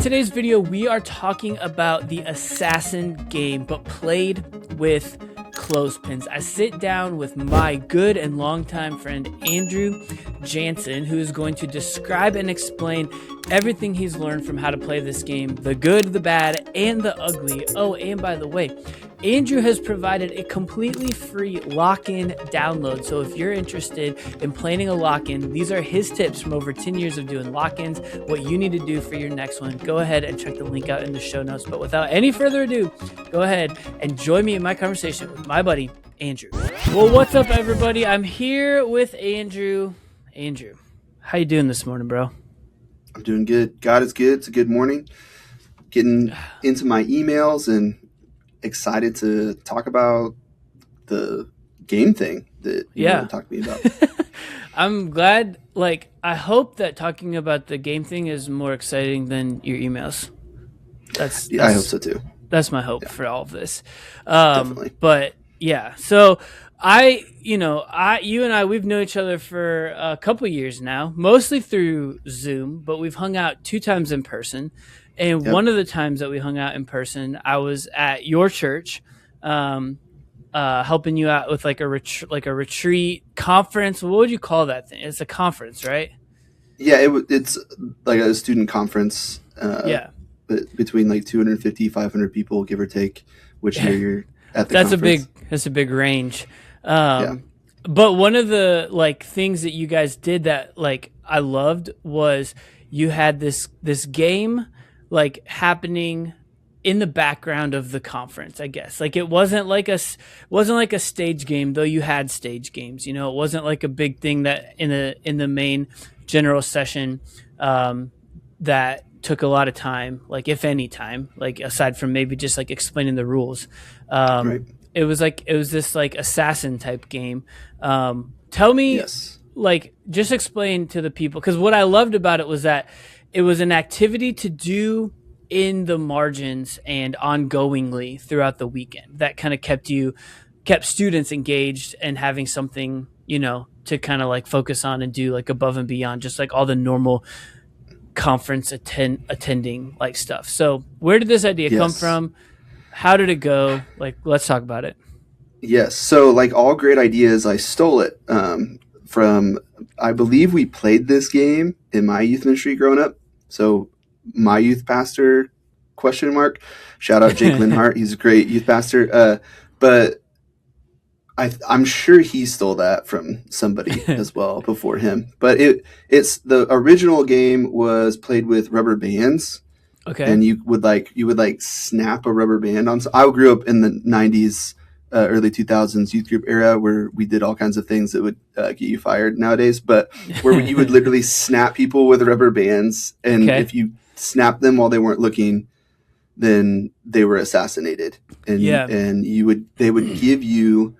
today's video, we are talking about the Assassin game, but played with clothespins. I sit down with my good and longtime friend, Andrew Jansen, who is going to describe and explain everything he's learned from how to play this game, the good, the bad, and the ugly. Oh, and by the way, Andrew has provided a completely free lock-in download. So if you're interested in planning a lock-in, these are his tips from over 10 years of doing lock-ins, what you need to do for your next one. Go ahead and check the link out in the show notes. But without any further ado, go ahead and join me in my conversation with my buddy, Andrew. Well, what's up, everybody? I'm here with Andrew. Andrew, how you doing this morning, bro? I'm doing good. God is good. It's a good morning. Getting into my emails and excited to talk about the game thing that you want to talk to me about. I'm glad. I hope that talking about the game thing is more exciting than your emails. That's I hope so too. That's my hope for all of this. Definitely. But yeah, so you and I, we've known each other for a couple years now, mostly through Zoom, but we've hung out 2 times in person. And one of the times that we hung out in person, I was at your church, helping you out with a retreat conference. What would you call that thing? It's a conference, right? Yeah, it's like a student conference. Between 250, 500 people, give or take, which year you're at the conference. That's a big range. But one of the things that you guys did that I loved was you had this game happening in the background of the conference, I guess. It wasn't like a stage game, though you had stage games. It wasn't like a big thing that in the main general session that took a lot of time, if any time, aside from maybe just explaining the rules. Right. It was this assassin type game. Tell me, just explain to the people, because what I loved about it was that it was an activity to do in the margins and ongoingly throughout the weekend. That kind of kept students engaged and having something, to kind of focus on and do above and beyond just all the normal conference attending stuff. So where did this idea come from? How did it go? Let's talk about it. Yes. So all great ideas, I stole it from, I believe we played this game in my youth ministry growing up. So my youth pastor, ? Shout out Jake Linhart. He's a great youth pastor. But I'm sure he stole that from somebody as well before him. But it's the original game was played with rubber bands. Okay. And you would snap a rubber band on. So I grew up in the 90s, early 2000s youth group era where we did all kinds of things that would get you fired nowadays. But where you would literally snap people with rubber bands, and if you snap them while they weren't looking, then they were assassinated. And they would give you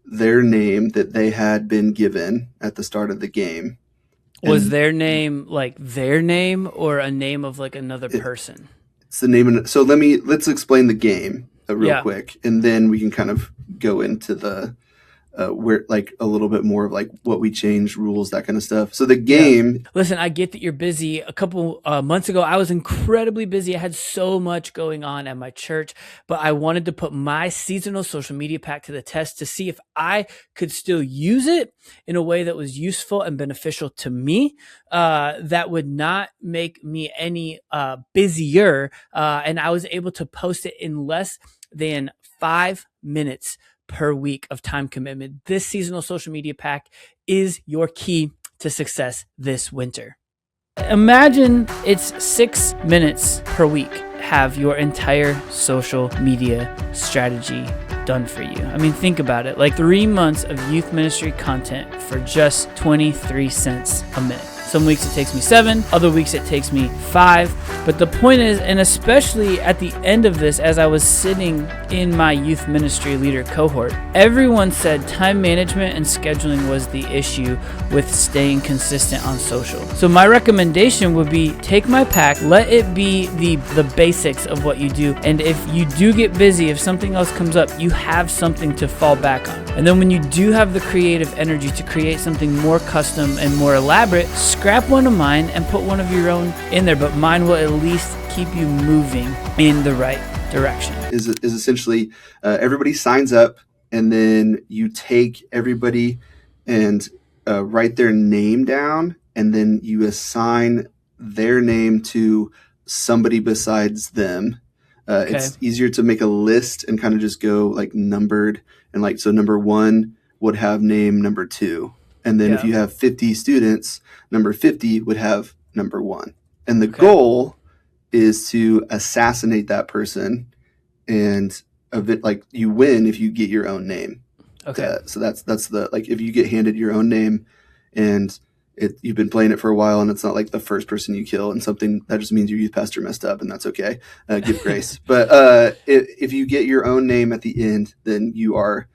their name that they had been given at the start of the game. Was their name their name or a name of another person? It's the name. So let's explain the game real quick, and then we can kind of go into the where a little bit more of what we changed, rules, that kind of stuff. So the game. Listen, I get that you're busy. A couple months ago, I was incredibly busy. I had so much going on at my church, but I wanted to put my seasonal social media pack to the test to see if I could still use it in a way that was useful and beneficial to me, that would not make me any busier. And I was able to post it in less than 5 minutes per week of time commitment. This seasonal social media pack is your key to success this winter. Imagine it's 6 minutes per week. Have your entire social media strategy done for you. I mean, think about it. 3 months of youth ministry content for just 23 cents a minute. Some weeks it takes me 7, other weeks it takes me 5. But the point is, and especially at the end of this, as I was sitting in my youth ministry leader cohort, everyone said time management and scheduling was the issue with staying consistent on social. So my recommendation would be take my pack, let it be the basics of what you do. And if you do get busy, if something else comes up, you have something to fall back on. And then when you do have the creative energy to create something more custom and more elaborate, scrap one of mine and put one of your own in there, but mine will at least keep you moving in the right direction? Is essentially everybody signs up, and then you take everybody and write their name down, and then you assign their name to somebody besides them. Okay. It's easier to make a list and kind of just go like numbered, and like, so number 1 would have name number 2. And then if you have 50 students, number 50 would have number 1. And the goal is to assassinate that person, and like you win if you get your own name. Okay. So that's the, like, if you get handed your own name and you've been playing it for a while and it's not like the first person you kill and something, that just means your youth pastor messed up, and that's okay. Give grace. But if you get your own name at the end, then you are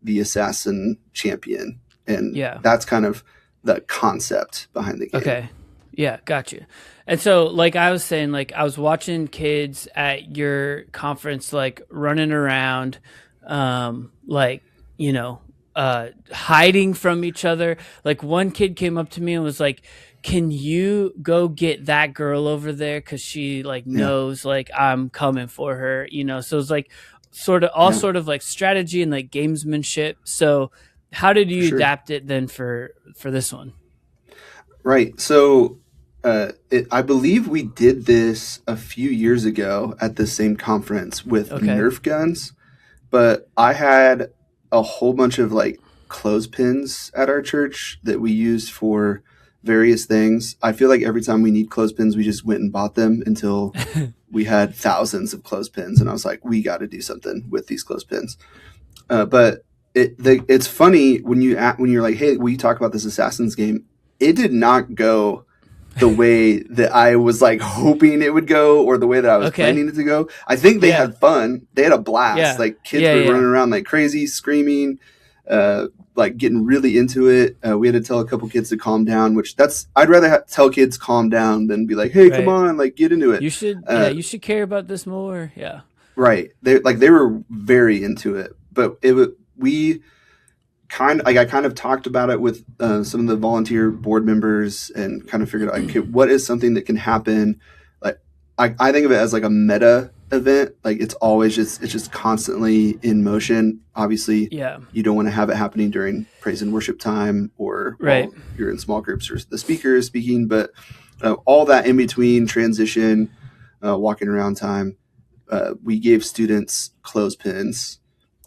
the assassin champion. And that's kind of the concept behind the game. Okay. Yeah, got you. And so, like I was saying, like I was watching kids at your conference, like running around, like, you know, hiding from each other. Like one kid came up to me and was like, "Can you go get that girl over there? Cause she like knows like I'm coming for her," you know? So it's like sort of like strategy and like gamesmanship. So how did you adapt it then for this one? Right. So I believe we did this a few years ago at the same conference with Nerf guns, but I had a whole bunch of like clothespins at our church that we used for various things. I feel like every time we need clothespins, we just went and bought them until we had thousands of clothespins. And I was like, we got to do something with these clothespins. But it's funny when you're like, hey, will you talk about this Assassin's game? It did not go the way that I was like hoping it would go, or the way that I was planning it to go. I think they had fun. They had a blast. Like kids were running around like crazy, screaming, like getting really into it. We had to tell a couple kids to calm down, which I'd rather tell kids calm down than be like, hey, come on, like get into it. You should, you should care about this more. Yeah. Right. They were very into it, but I kind of talked about it with some of the volunteer board members and kind of figured out, okay, what is something that can happen? Like, I think of it as like a meta event. Like it's just constantly in motion. Obviously, you don't want to have it happening during praise and worship time or while you're in small groups or the speaker is speaking, but all that in between transition, walking around time, we gave students clothespins.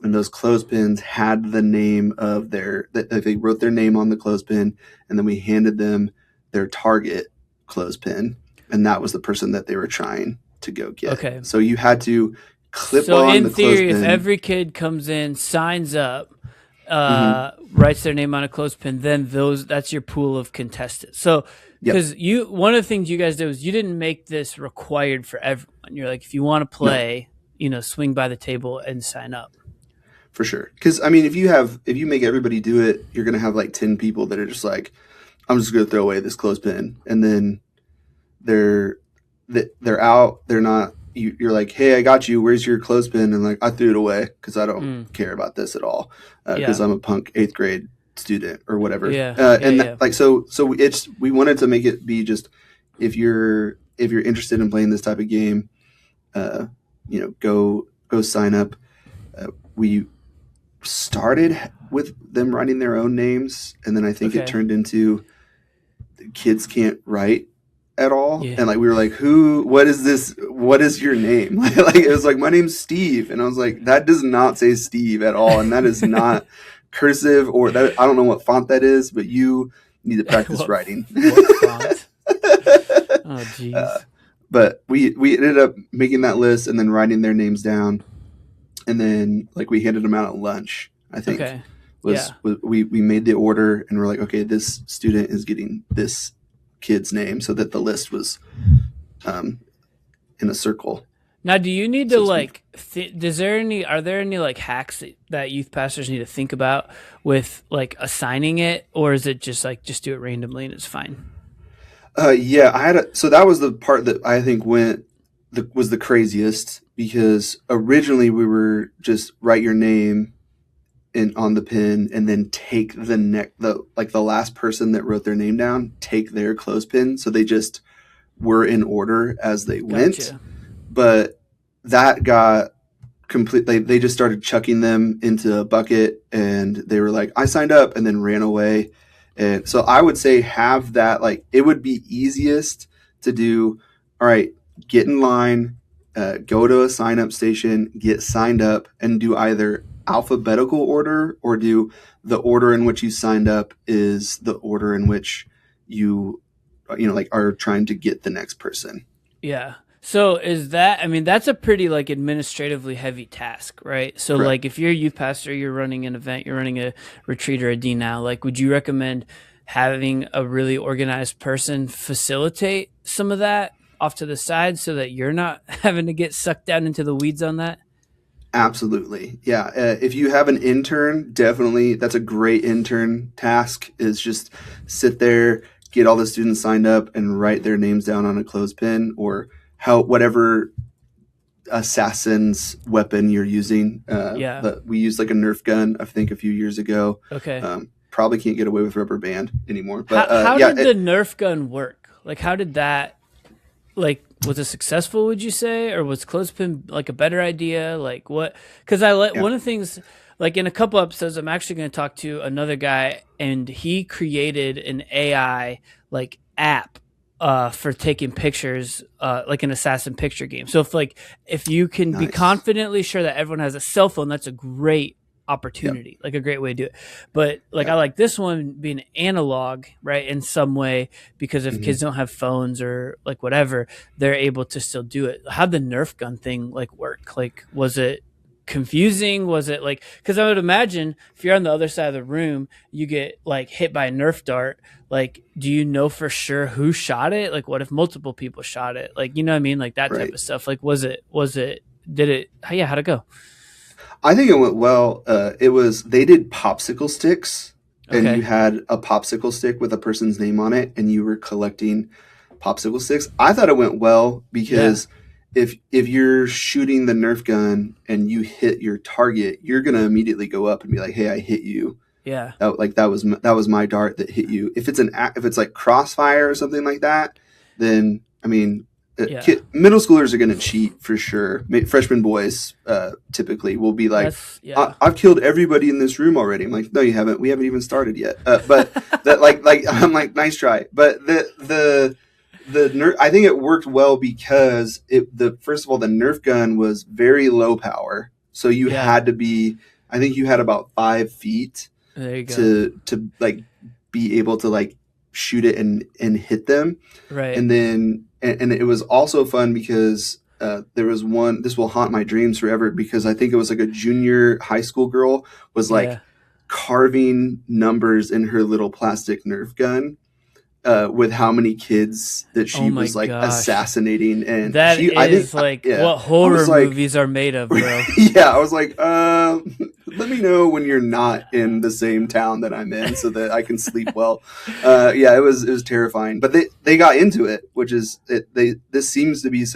And those clothespins had the name of they wrote their name on the clothespin, and then we handed them their target clothespin, and that was the person that they were trying to go get. Okay. So you had to clip on the clothespin. So in theory, if every kid comes in, signs up, writes their name on a clothespin, then that's your pool of contestants. So because one of the things you guys did was you didn't make this required for everyone. You're like, if you want to play, swing by the table and sign up. For sure. Because, I mean, if you make everybody do it, you're going to have like 10 people that are just like, I'm just going to throw away this clothespin. And then they're out. They're not, you're like, hey, I got you. Where's your clothespin? And like, I threw it away because I don't care about this at all. Because I'm a punk 8th grade student or whatever. We wanted to make it be just, if you're interested in playing this type of game, go sign up. We started with them writing their own names, and then I think it turned into the kids can't write at all, and like we were like, what is this, what is your name? Like it was like, my name's Steve, and I was like, that does not say Steve at all, and that is not cursive, or that, I don't know what font that is, but you need to practice writing. What font? Oh jeez. But we ended up making that list and then writing their names down. And then, like, we handed them out at lunch, I think. We made the order, and we're like, okay, this student is getting this kid's name, so that the list was in a circle. Now, do you need to, like, are there any, like, hacks that youth pastors need to think about with, like, assigning it? Or is it just, like, just do it randomly and it's fine? So that was the part that I think was the craziest, because originally we were just write your name on the pin and then take the last person that wrote their name down, take their clothespin. So they just were in order as they went, Gotcha. but that got completely, they just started chucking them into a bucket, and they were like, I signed up, and then ran away. And so I would say have that, like, it would be easiest to do, all right, get in line, go to a sign up station, get signed up, and do either alphabetical order, or do the order in which you signed up is the order in which you know, like, are trying to get the next person. Yeah. So is that, I mean, that's a pretty like administratively heavy task, right? So Correct. like if you're a youth pastor, you're running an event, you're running a retreat or a D now, like would you recommend having a really organized person facilitate some of that off to the side so that you're not having to get sucked down into the weeds on that? Absolutely. Yeah. If you have an intern, definitely that's a great intern task, is just sit there, get all the students signed up, and write their names down on a clothespin, or how, whatever assassin's weapon you're using. Yeah. We used like a Nerf gun, I think, a few years ago. Okay. Probably can't get away with rubber band anymore. How, But how yeah, did the Nerf gun work? Like, how did that, like, was it successful, would you say? Or was Clothespin like a better idea? Like, what? Because yeah, one of the things, like, in a couple episodes, I'm actually going to talk to another guy, and he created an AI, like, app for taking pictures, like an assassin picture game. So if you can be nice. confidently sure that everyone has a cell phone, that's a great Yep. opportunity, like a great way to do it. But like I Yep. like this one being analog, right, in some way, because if hmm kids don't have phones or like whatever, they're able to still do it. How'd the Nerf gun thing like work? Like, was it confusing? Was it like, because I would imagine if you're on the other side of the room, you get like hit by a Nerf dart. Like, do you know for sure who shot it? Like, what if multiple people shot it? Like, you know what I mean? Like that type Right. of stuff. Like, did it, yeah, how'd it go? I think it went well. It was, they did popsicle sticks, and you Okay. had a popsicle stick with a person's name on it, and you were collecting popsicle sticks. I thought it went well Yeah. because if you're shooting the Nerf gun and you hit your target, you're gonna immediately go up and be like, "Hey, I hit you." Yeah. That was my dart that hit you. If it's like crossfire or something like that, then I mean, Yeah. middle schoolers are going to cheat for sure. Freshman boys typically will be like, Yeah. I've killed everybody in this room already. I'm like, no, you haven't. We haven't even started yet. But that like I'm like, nice try. But I think it worked well because first of all, the Nerf gun was very low power, so you Yeah. had to be. I think you had about 5 feet There you go. to like be able to like shoot it and hit them. Right. And then and it was also fun because there was one, this will haunt my dreams forever, because I think it was like a junior high school girl was like Yeah. carving numbers in her little plastic Nerf gun, with how many kids that Oh she my was like gosh. assassinating. And That I think, is like yeah, what I was horror like, movies are made of, bro. yeah, I was like, let me know when you're not in the same town that I'm in so that I can sleep well. Yeah, it was terrifying, but they got into it, which is this seems to be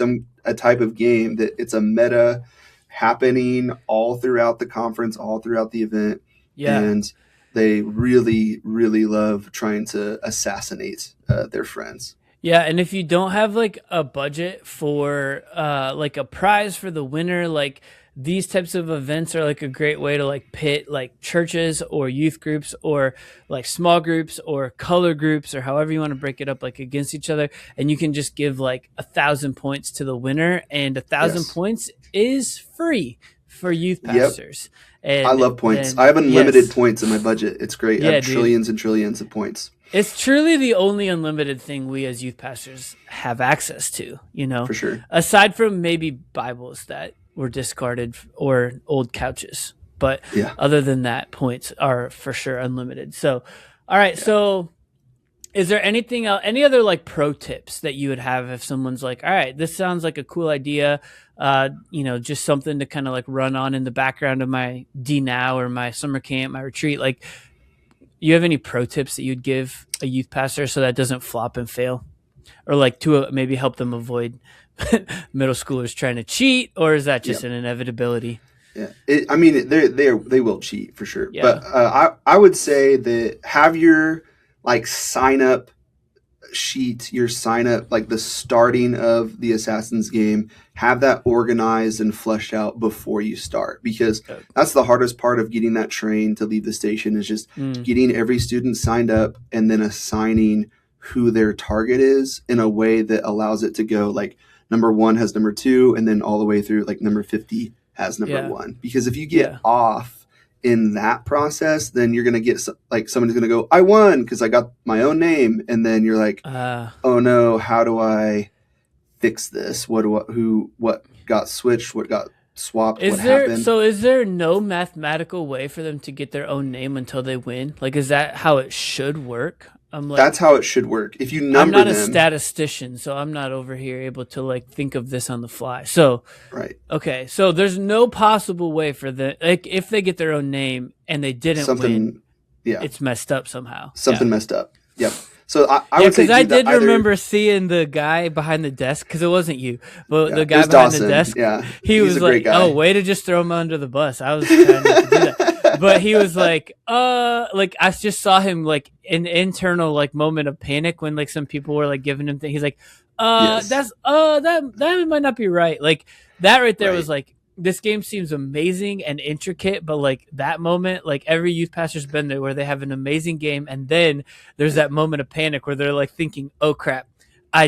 a type of game that it's a meta happening all throughout the conference, all throughout the event, Yeah. and they really, really love trying to assassinate their friends. Yeah, and if you don't have like a budget for like a prize for the winner, like these types of events are like a great way to like pit like churches or youth groups or like small groups or color groups or however you want to break it up, like against each other, and you can just give like 1,000 points to the winner, and 1,000 Yes. points is free for youth Yep. pastors. I And love points. I and have unlimited yes, points in my budget. It's great. I have yeah, dude. trillions and trillions of points, It's truly the only unlimited thing we as youth pastors have access to, you know, for sure. aside from maybe Bibles that were discarded or old couches. But Yeah. other than that, points are for sure unlimited. So, all right. Yeah. So, is there anything else, any other like pro tips that you would have if someone's like, all right, this sounds like a cool idea, you know, just something to kind of like run on in the background of my D now or my summer camp, my retreat? Like, you have any pro tips that you'd give a youth pastor so that doesn't flop and fail, or like to maybe help them avoid middle schoolers trying to cheat, or is that just Yep. an inevitability? Yeah. I mean, they will cheat for sure. Yeah. But I would say that have your like sign up sheet, your sign up, like the starting of the Assassin's game, have that organized and fleshed out before you start, because that's the hardest part of getting that train to leave the station, is just getting every student signed up and then assigning who their target is in a way that allows it to go like number 1 has number 2 and then all the way through like number 50 has number 1. Because if you get off in that process, then you're going to get like somebody's going to go, I won because I got my own name. And then you're like, oh no, how do I fix this? What got switched? What got swapped? What happened? So is there no mathematical way for them to get their own name until they win? Like, is that how it should work? That's how it should work. If you number I'm not them, a statistician, so I'm not over here able to like think of this on the fly. So, right. Okay. So there's no possible way for the, like, if they get their own name and they didn't win, it's messed up somehow. Something messed up. Yep. So I would say, because I did remember seeing the guy behind the desk, because it wasn't you, but the guy behind Dawson. the desk. Yeah, he was like, "Oh, way to just throw him under the bus." I was trying not to do that, but he was like I just saw him like an internal like moment of panic when like some people were like giving him things. He's like, that might not be right. Like that right there was like, this game seems amazing and intricate, but like that moment, like every youth pastor's been there where they have an amazing game, and then there's that moment of panic where they're like thinking, "Oh crap,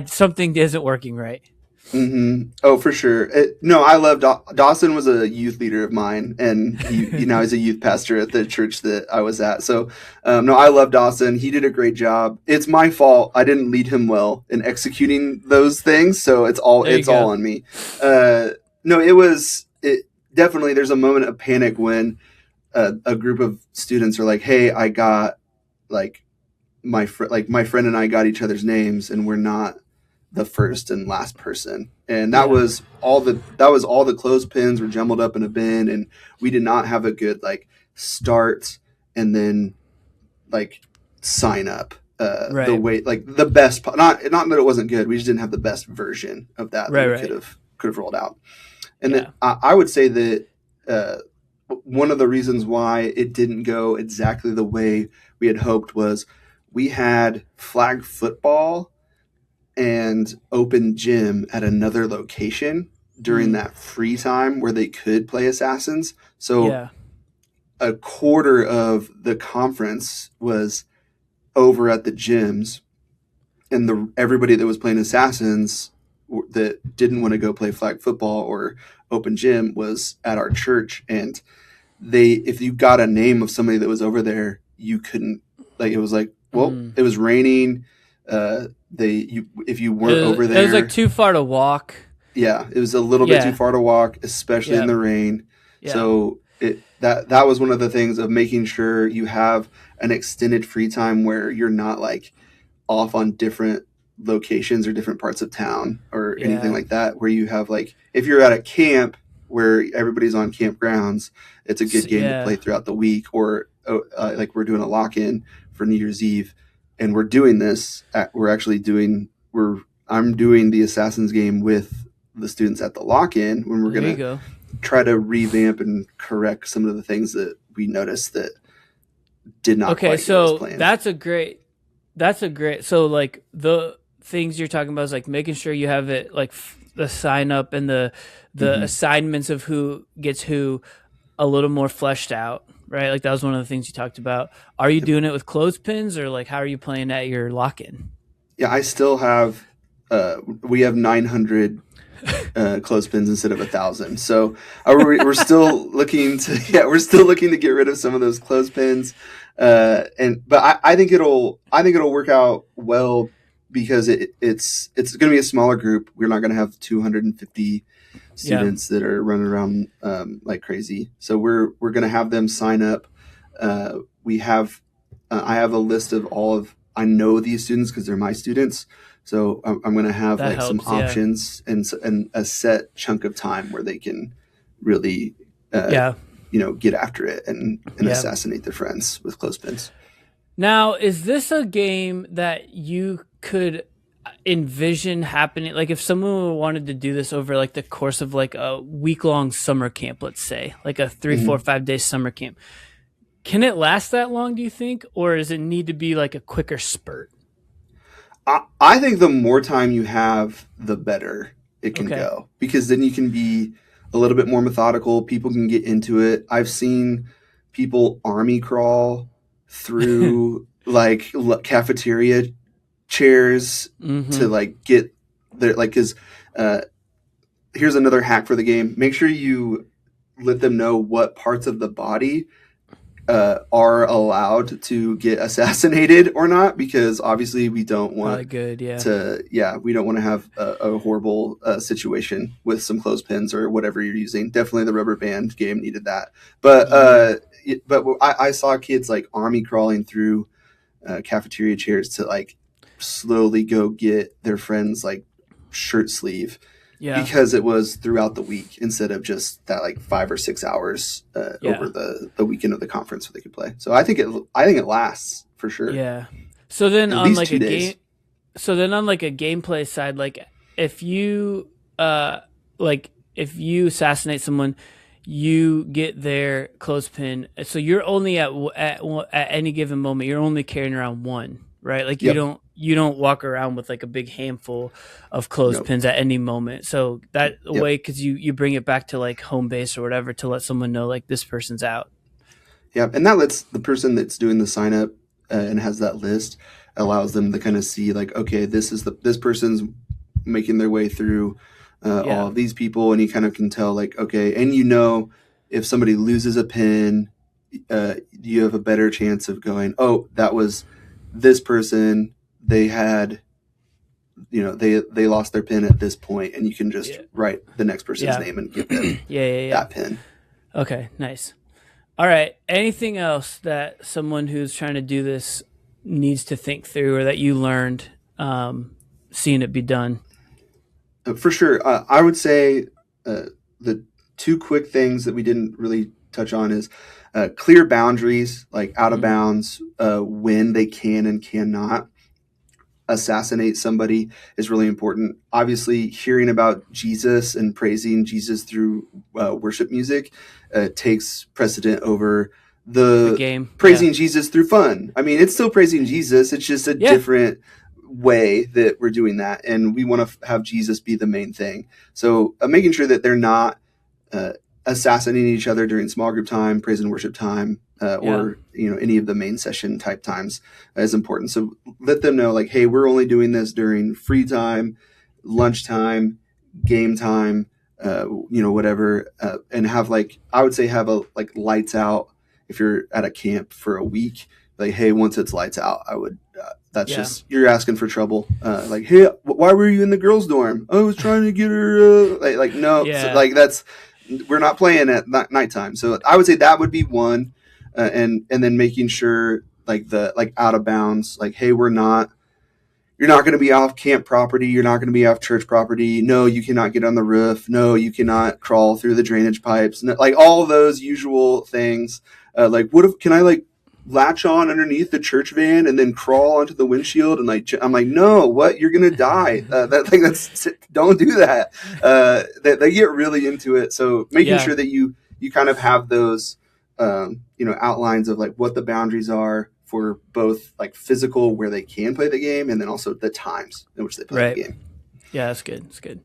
something isn't working right." Mm-hmm. Oh, for sure. I love Dawson was a youth leader of mine, and he now he's a youth pastor at the church that I was at. So, I love Dawson. He did a great job. It's my fault. I didn't lead him well in executing those things, so it's all on me. It definitely, there's a moment of panic when a group of students are like, "Hey, I got like my friend and I got each other's names, and we're not the first and last person." And that was all the clothespins were jumbled up in a bin, and we did not have a good like start and then like sign up the way, like the best, not that it wasn't good, we just didn't have the best version of that we could have rolled out. And then I would say that one of the reasons why it didn't go exactly the way we had hoped was we had flag football and open gym at another location during that free time where they could play Assassins. So a quarter of the conference was over at the gyms, and everybody that was playing Assassins that didn't want to go play flag football or open gym was at our church. And if you got a name of somebody that was over there, you couldn't, like, it was like, well, it was raining. If you weren't over there, it was like too far to walk. Yeah, it was a little bit too far to walk, especially in the rain. So that was one of the things of making sure you have an extended free time where you're not like off on different locations or different parts of town or anything like that, where you have like, if you're at a camp where everybody's on campgrounds, it's a good game to play throughout the week. Or like we're doing a lock-in for New Year's Eve, and we're doing this. I'm doing the Assassin's game with the students at the lock-in when we're going to try to revamp and correct some of the things that we noticed that did not. Okay, so that's a great. So like the things you're talking about is like making sure you have it like the sign up and the assignments of who gets who a little more fleshed out, right? Like that was one of the things you talked about. Are you doing it with clothespins, or like how are you playing at your lock-in? Yeah, I still have. We have 900 clothespins instead of 1,000. So we're still looking to get rid of some of those clothespins. But I think it'll work out well, because it's going to be a smaller group. We're not going to have 250 students that are running around like crazy. So we're going to have them sign up. I have a list of I know these students because they're my students. So I'm going to have some options and a set chunk of time where they can really get after it and assassinate their friends with clothespins. Now, is this a game that you could envision happening? Like if someone wanted to do this over like the course of like a week-long summer camp, let's say, like a 3, 4, 5 day summer camp, can it last that long, do you think? Or does it need to be like a quicker spurt? I think the more time you have, the better it can Okay. go, because then you can be a little bit more methodical. People can get into it. I've seen people army crawl through like cafeteria chairs to Mm-hmm. like get there, like, because uh, here's another hack for the game. Make sure you let them know what parts of the body are allowed to get assassinated or not, because obviously we don't want Probably good. Yeah. we don't want to have a horrible situation with some clothespins or whatever you're using. Definitely the rubber band game needed that. But Yeah. I saw kids like army crawling through cafeteria chairs to like slowly go get their friend's like shirt sleeve, Yeah. because it was throughout the week instead of just that like 5 or 6 hours over Yeah. the weekend of the conference where they could play. So I think it lasts for sure, Yeah. So then at on least like a game, 2 days. so then on like a gameplay side, like if you uh like if you assassinate someone, you get their clothespin. So you're only at any given moment, you're only carrying around one, right? Like Yep. you don't walk around with like a big handful of Nope. clothespins at any moment. So that Yep. way, because you bring it back to like home base or whatever to let someone know like this person's out. Yeah, and that lets the person that's doing the sign up and has that list, allows them to kind of see like, okay, this person's making their way through all Yeah. of these people, and you kind of can tell like, okay, and if somebody loses a pin, you have a better chance of going, oh, that was this person. They had, they lost their pin at this point, and you can just Yeah. write the next person's Yeah. name and give Yeah. them Yeah. that pin. Okay. Nice. All right. Anything else that someone who's trying to do this needs to think through, or that you learned seeing it be done? For sure. I would say the two quick things that we didn't really touch on is clear boundaries, like out of Mm. bounds, when they can and cannot assassinate somebody is really important. Obviously, hearing about Jesus and praising Jesus through worship music takes precedent over The the game. Yeah. praising Jesus through fun. I mean, it's still praising Jesus. It's just a Yeah. different way that we're doing that, and we want to have Jesus be the main thing. So making sure that they're not uh, assassinating each other during small group time, praise and worship time, Yeah. or any of the main session type times is important. So let them know like, hey, we're only doing this during free time, lunchtime, game time, whatever, and have like, I would say have a like lights out if you're at a camp for a week. Like, hey, once it's lights out, I would. That's Yeah. just, you're asking for trouble. Like, hey, why were you in the girls' dorm? I was trying to get her. Like no, so, Yeah. like that's, we're not playing at nighttime. So I would say that would be one, and then making sure like the like out of bounds, like, hey, you're not going to be off camp property. You're not going to be off church property. No, you cannot get on the roof. No, you cannot crawl through the drainage pipes. No, like all those usual things. Like, what if, can I like latch on underneath the church van and then crawl onto the windshield? And like, I'm like, no, what? You're going to die. Don't do that. They get really into it. So making Yeah. sure that you kind of have those, outlines of like what the boundaries are for both like physical where they can play the game, and then also the times in which they play the Right. game. Yeah. That's good. That's good.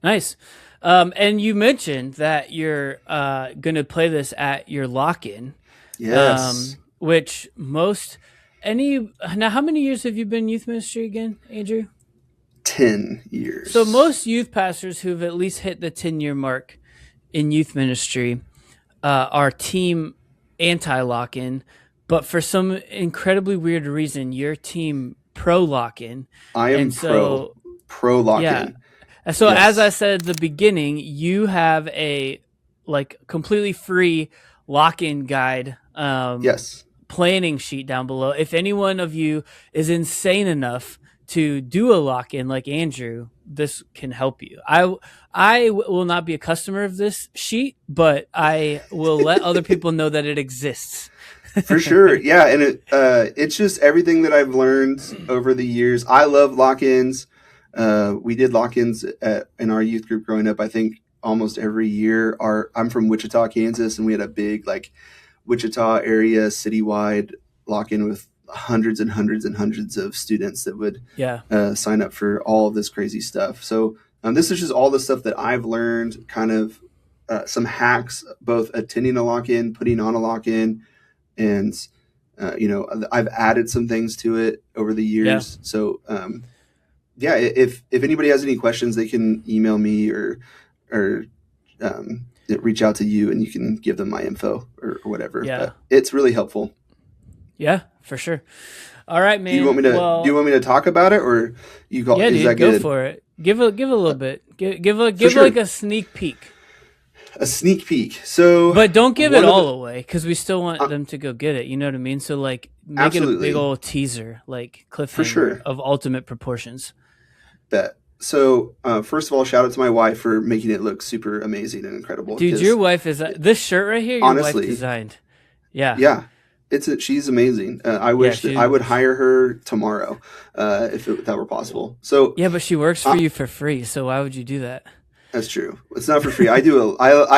Nice. And you mentioned that you're going to play this at your lock-in, Yes. which most any now. How many years have you been in youth ministry again, Andrew? 10 So years. most youth pastors who've at least hit the 10-year mark in youth ministry are team anti lock-in, but for some incredibly weird reason, your team pro lock-in, I am and so pro yeah. lock-in. And so as I Yes. said at the beginning, you have a like completely free lock-in guide Yes. planning sheet down below. If any one of you is insane enough to do a lock-in like Andrew, this can help you. I will not be a customer of this sheet, but I will let other people know that it exists. For sure. Yeah, and it's just everything that I've learned over the years. I love lock-ins. We did lock-ins in our youth group growing up, I think almost every year. I'm from Wichita, Kansas, and we had a big like Wichita area citywide lock-in with hundreds and hundreds and hundreds of students that would Yeah. sign up for all of this crazy stuff. So this is just all the stuff that I've learned, kind of some hacks, both attending a lock-in, putting on a lock-in, and I've added some things to it over the years. Yeah. So if anybody has any questions, they can email me or reach out to you, and you can give them my info or whatever. Yeah. But it's really helpful. Yeah, for sure. All right, man. Do you want me to talk about it, or you call? Yeah, is dude, that go good? for it. Give a little bit. Give sure. like a sneak peek. A sneak peek. So, but don't give it all away, because we still want them to go get it. You know what I mean? So like, make absolutely. it a big old teaser, like cliffhanger for sure. of ultimate proportions. Bet. So, first of all, shout out to my wife for making it look super amazing and incredible. Dude, your wife is this shirt right here. Your honestly, wife designed. Yeah. Yeah. She's amazing. I wish that I would hire her tomorrow, if that were possible. So yeah, but she works for you for free. So why would you do that? That's true. It's not for free. I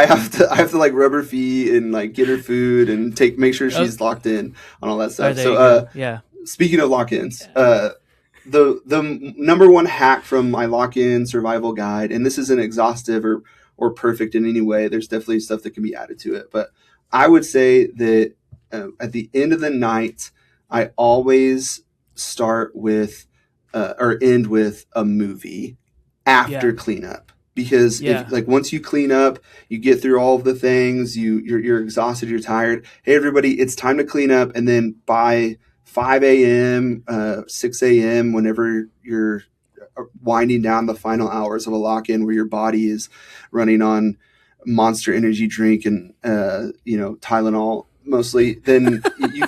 have to like rub her feet and like get her food and make sure she's locked in on all that stuff. So yeah. Speaking of lock-ins, the number one hack from my lock-in survival guide, and this isn't exhaustive or perfect in any way. There's definitely stuff that can be added to it, but I would say that at the end of the night, I always start with or end with a movie after cleanup. Because if once you clean up, you get through all of the things, you're exhausted, you're tired. Hey, everybody, it's time to clean up. And then by 5 a.m., 6 a.m., whenever you're winding down the final hours of a lock-in where your body is running on Monster Energy drink and Tylenol mostly, then you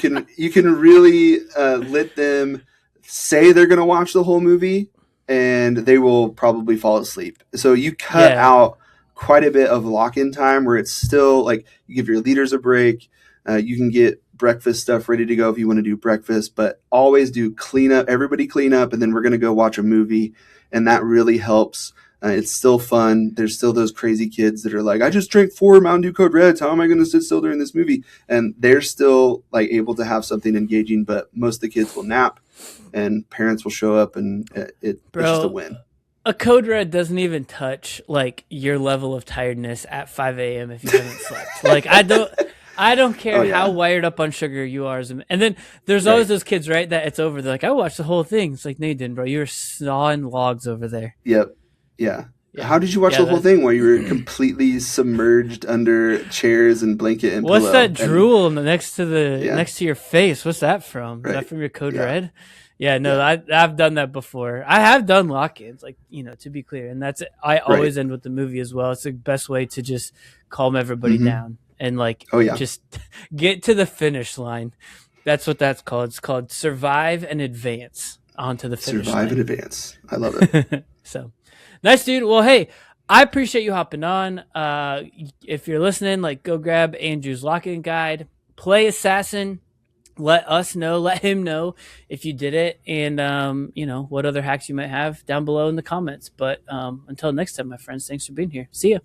can really let them say they're going to watch the whole movie, and they will probably fall asleep. So you cut out quite a bit of lock-in time where it's still like you give your leaders a break. You can get breakfast stuff ready to go if you want to do breakfast, but always do clean up. Everybody clean up, and then we're going to go watch a movie, and that really helps. It's still fun. There's still those crazy kids that are like, I just drank 4 Mountain Dew Code Reds. How am I going to sit still during this movie? And they're still like able to have something engaging, but most of the kids will nap, and parents will show up, and it's just a win. A Code Red doesn't even touch like your level of tiredness at 5 a.m. if you haven't slept. Like I don't care how wired up on sugar you are. And then there's always those kids, right? That it's over. They're like, I watched the whole thing. It's like, no, you didn't, bro. You were sawing logs over there. Yep. Yeah. How did you watch the whole thing while you were completely submerged under chairs and blanket and What's pillow? that drool next to your face? What's that from? Is that from your Code Red? Yeah, no, I've done that before. I have done lock-ins, like, to be clear. And that's I always end with the movie as well. It's the best way to just calm everybody down and like just get to the finish line. That's what that's called. It's called survive and advance onto the finish line. Survive and advance. I love it. So nice, dude. Well, hey, I appreciate you hopping on. If you're listening, like, go grab Andrew's lock-in guide, play Assassin. Let us know, let him know if you did it, and what other hacks you might have down below in the comments. But until next time, my friends, thanks for being here. See ya.